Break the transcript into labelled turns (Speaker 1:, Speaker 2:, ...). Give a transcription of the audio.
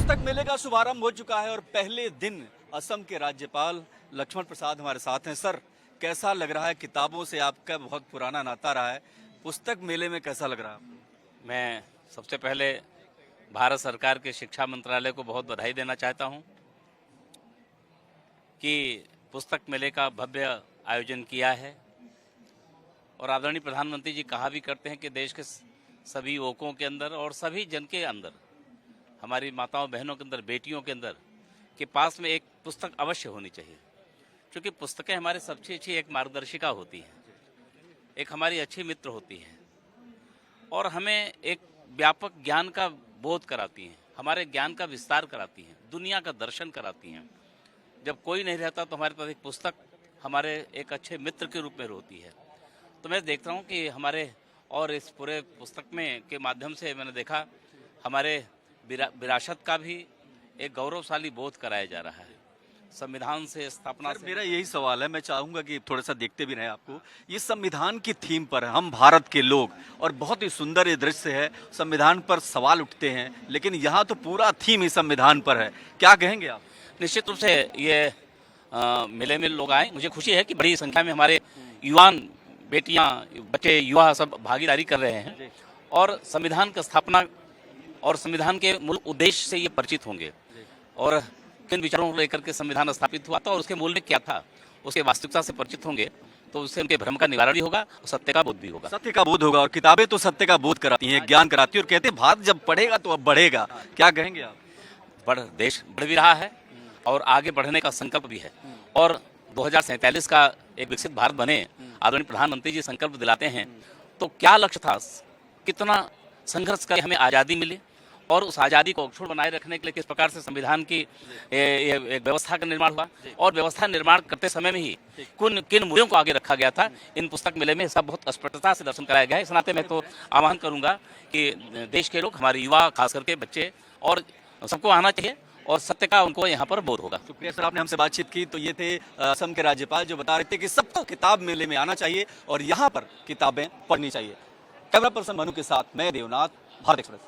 Speaker 1: पुस्तक मेले का शुभारंभ हो चुका है और पहले दिन असम के राज्यपाल लक्ष्मण प्रसाद हमारे साथ हैं। सर, कैसा लग रहा है? किताबों से आपका बहुत पुराना नाता रहा है, पुस्तक मेले में कैसा लग रहा है?
Speaker 2: मैं सबसे पहले भारत सरकार के शिक्षा मंत्रालय को बहुत बधाई देना चाहता हूं कि पुस्तक मेले का भव्य आयोजन किया है। और आदरणीय प्रधानमंत्री जी कहा भी करते हैं कि देश के सभी युवकों के अंदर और सभी जन के अंदर, हमारी माताओं बहनों के अंदर, बेटियों के अंदर के पास में एक पुस्तक अवश्य होनी चाहिए, क्योंकि पुस्तकें हमारे सबसे अच्छी एक मार्गदर्शिका होती हैं, एक हमारी अच्छी मित्र होती हैं और हमें एक व्यापक ज्ञान का बोध कराती हैं, हमारे ज्ञान का विस्तार कराती हैं, दुनिया का दर्शन कराती हैं। जब कोई नहीं रहता तो हमारे पास एक पुस्तक हमारे एक अच्छे मित्र के रूप में होती है। तो मैं देखता हूँ कि हमारे और इस पूरे पुस्तक में के माध्यम से मैंने देखा हमारे विरासत का भी एक गौरवशाली बोध कराया जा रहा है। संविधान से स्थापना से
Speaker 1: मेरा यही सवाल है, मैं चाहूंगा कि थोड़ा सा देखते भी रहे आपको। ये संविधान की थीम पर है, हम भारत के लोग, और बहुत ही सुंदर ये दृश्य है। संविधान पर सवाल उठते हैं, लेकिन यहाँ तो पूरा थीम ही संविधान पर है। क्या कहेंगे आप?
Speaker 2: निश्चित रूप से ये मेले में लोग आए, मुझे खुशी है कि बड़ी संख्या में हमारे युवान, बेटियां, बच्चे, युवा सब भागीदारी कर रहे हैं और संविधान की स्थापना और संविधान के मूल उद्देश्य से ये परिचित होंगे और किन विचारों को लेकर के संविधान स्थापित हुआ था और उसके मूल में क्या था, उसके वास्तविकता से परिचित होंगे। तो उससे उनके भ्रम का निवारण भी होगा और सत्य का बोध भी होगा।
Speaker 1: सत्य का बोध होगा, और किताबें तो सत्य का बोध कराती हैं, ज्ञान कराती है, और कहते हैं भारत जब पढ़ेगा तो अब बढ़ेगा। क्या कहेंगे आप?
Speaker 2: देश बढ़ भी रहा है और आगे बढ़ने का संकल्प भी है और 2047 का एक विकसित भारत बने, आदरणीय प्रधानमंत्री जी संकल्प दिलाते हैं। तो क्या लक्ष्य था, कितना संघर्ष करके हमें आज़ादी मिली और उस आज़ादी को अक्षुण्ण बनाए रखने के लिए किस प्रकार से संविधान की एक व्यवस्था का निर्माण हुआ और व्यवस्था निर्माण करते समय में ही किन मूल्यों को आगे रखा गया था, इन पुस्तक मेले में सब बहुत स्पष्टता से दर्शन कराया गया है। इस नाते मैं तो आह्वान करूंगा कि देश के लोग, हमारे युवा, खास करके बच्चे, और सबको आना चाहिए और सत्य का उनको यहाँ पर बोध होगा।
Speaker 1: शुक्रिया सर, आपने हमसे बातचीत की। तो ये थे असम के राज्यपाल, जो बता रहे थे कि सबको किताब मेले में आना चाहिए और यहाँ पर किताबें पढ़नी चाहिए। कैमरा पर्सन मनु के साथ मैं देवनाथ, भारत एक्सप्रेस।